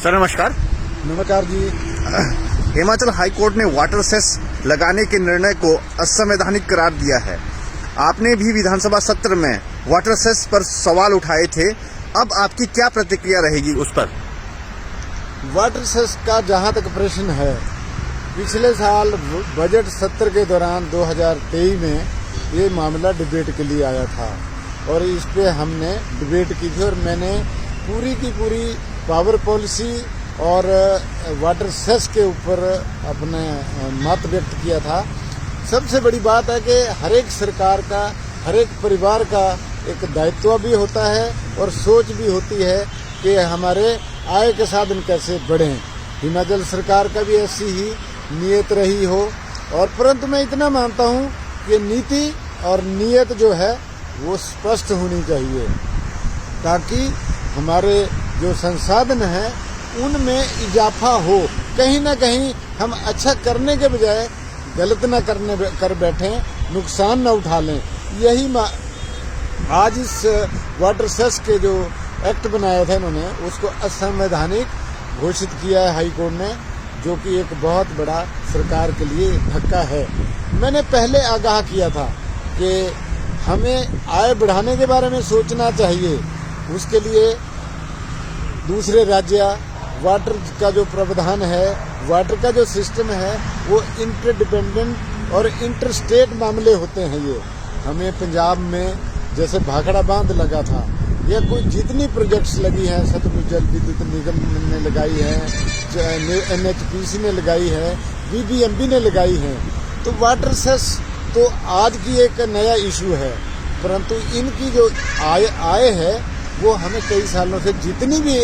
Sir नमस्कार। नमस्कार जी। Himachal high court ने वाटर सेस लगाने के निर्णय को असंवैधानिक करार दिया है। आपने भी विधानसभा सत्र में वाटर सेस पर सवाल उठाए थे, अब आपकी क्या प्रतिक्रिया रहेगी उस पर? वाटर सेस का जहां तक प्रश्न है, पिछले साल बजट सत्र के दौरान 2023 में ये मामला डिबेट के लिए आया था और इस पे हमने डिबेट की थी और मैंने पूरी की पूरी पावर पॉलिसी और वाटर सेस के ऊपर अपने मत व्यक्त किया था। सबसे बड़ी बात है कि हर एक सरकार का, हर एक परिवार का एक दायित्व भी होता है और सोच भी होती है कि हमारे आय के साधन कैसे बढ़ें। हिमाचल सरकार का भी ऐसी ही नीयत रही हो और परंतु मैं इतना मानता हूँ कि नीति और नीयत जो है वो स्पष्ट होनी चाहिए ताकि हमारे जो संसाधन हैं उनमें इजाफा हो। कहीं ना कहीं हम अच्छा करने के बजाय गलत ना कर बैठें, नुकसान ना उठा लें। यही आज इस वाटर सेस के जो एक्ट बनाया था इन्होंने, उसको असंवैधानिक घोषित किया है हाई कोर्ट ने, जो कि एक बहुत बड़ा सरकार के लिए धक्का है। मैंने पहले आगाह किया था कि हमें आय बढ़ाने के बारे में सोचना चाहिए। उसके लिए दूसरे राज्य वाटर का जो प्रावधान है, वाटर का जो सिस्टम है, वो इंटरडिपेंडेंट और इंटरस्टेट मामले होते हैं। ये हमें पंजाब में जैसे भाखड़ा बांध लगा था या कोई जितनी प्रोजेक्ट्स लगी हैं, सतलुज जल विद्युत निगम ने लगाई है, NHPC ने लगाई है, BBMB ने लगाई है, तो वाटर सेस तो आज की एक नया इशू है, परंतु इनकी जो आय है वो हमें कई सालों से जितनी भी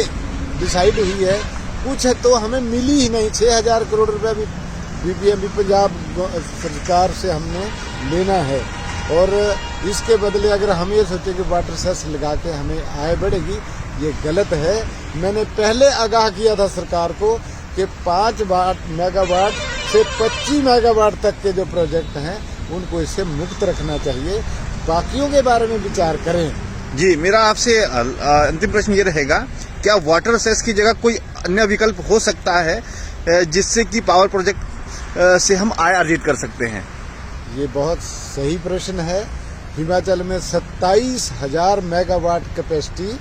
डिसाइड हुई है, कुछ है तो हमें मिली ही नहीं। 6,000 करोड़ रुपया भी BBMB पंजाब सरकार से हमने लेना है और इसके बदले अगर हम ये सोचें कि वाटर सेस लगा के हमें आय बढ़ेगी, ये गलत है। मैंने पहले आगाह किया था सरकार को कि 5 मेगावाट से 25 मेगावाट तक के जो प्रोजेक्ट हैं उनको इससे मुक्त रखना चाहिए। बाकियों के बारे में विचार करें। जी, मेरा आपसे अंतिम प्रश्न ये रहेगा, क्या वाटर सेस की जगह कोई अन्य विकल्प हो सकता है जिससे कि पावर प्रोजेक्ट से हम आय अर्जित कर सकते हैं? ये बहुत सही प्रश्न है। हिमाचल में 27,000 megawatt capacity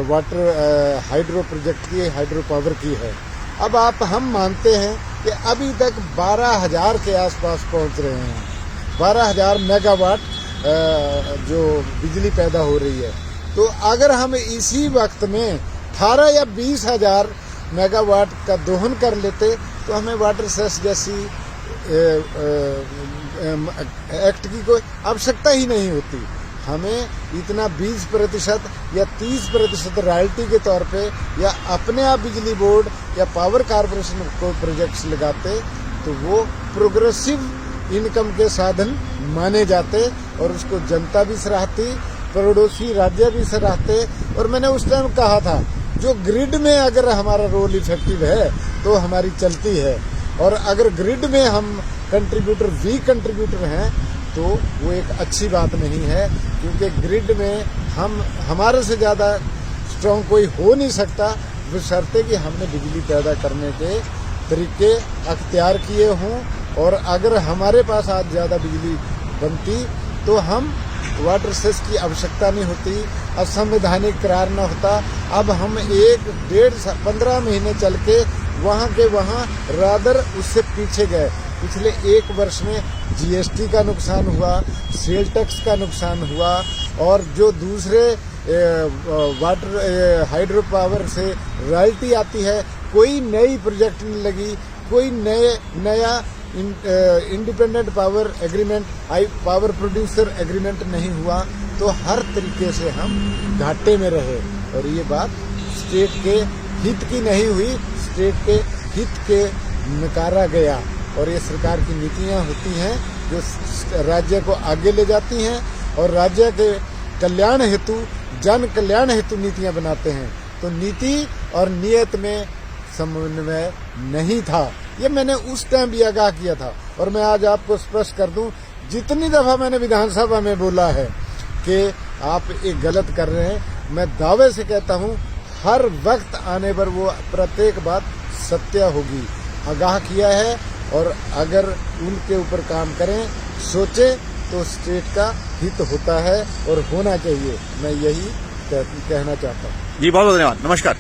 water hydro project की, हाइड्रो पावर की है। अब हम मानते हैं कि अभी तक 12,000 के आसपास पहुंच रहे हैं। 12,000 मेगावाट जो बिजली पैदा हो रही है, तो अगर हम इसी वक्त में 18 या 20,000 मेगावाट का दोहन कर लेते तो हमें वाटर सेस जैसी एक्ट की कोई आवश्यकता ही नहीं होती। हमें इतना 20% या 30% रॉयल्टी के तौर पे या अपने आप बिजली बोर्ड या पावर कारपोरेशन को प्रोजेक्ट्स लगाते तो वो प्रोग्रेसिव इनकम के साधन माने जाते और उसको जनता भी सराहती, पड़ोसी राज्य भी सराहते। और मैंने उस टाइम कहा था, जो ग्रिड में अगर हमारा रोल इफेक्टिव है तो हमारी चलती है, और अगर ग्रिड में हम वीक कंट्रीब्यूटर हैं तो वो एक अच्छी बात नहीं है, क्योंकि ग्रिड में हमारे से ज़्यादा स्ट्रॉन्ग कोई हो नहीं सकता, बशर्ते कि हमने बिजली पैदा करने के तरीके अख्तियार किए हों। और अगर हमारे पास आज ज़्यादा बिजली बनती तो हम वाटर सेस की आवश्यकता नहीं होती, असंवैधानिक करार न होता। अब हम 1-1.5-15 महीने चल के वहाँ रादर उससे पीछे गए। पिछले 1 वर्ष में GST का नुकसान हुआ, सेल टैक्स का नुकसान हुआ, और जो दूसरे वाटर हाइड्रो पावर से रॉयल्टी आती है, कोई नई प्रोजेक्ट नहीं लगी, कोई नया independent power agreement, power producer agreement नहीं हुआ, तो हर तरीके से हम घाटे में रहे। और ये बात स्टेट के हित की नहीं हुई, स्टेट के हित के नकारा गया। और ये सरकार की नीतियां होती हैं जो राज्य को आगे ले जाती हैं और राज्य के कल्याण हेतु, जन कल्याण हेतु नीतियां बनाते हैं। तो नीति और नियत में समन्वय नहीं था, ये मैंने उस टाइम भी आगाह किया था। और मैं आज आपको स्पष्ट कर दूं, जितनी दफा मैंने विधानसभा में बोला है कि आप एक गलत कर रहे हैं, मैं दावे से कहता हूं हर वक्त आने पर वो प्रत्येक बात सत्य होगी, आगाह किया है। और अगर उनके ऊपर काम करें, सोचे, तो स्टेट का हित होता है और होना चाहिए। मैं यही कहना चाहता हूँ। जी बहुत बहुत धन्यवाद, नमस्कार।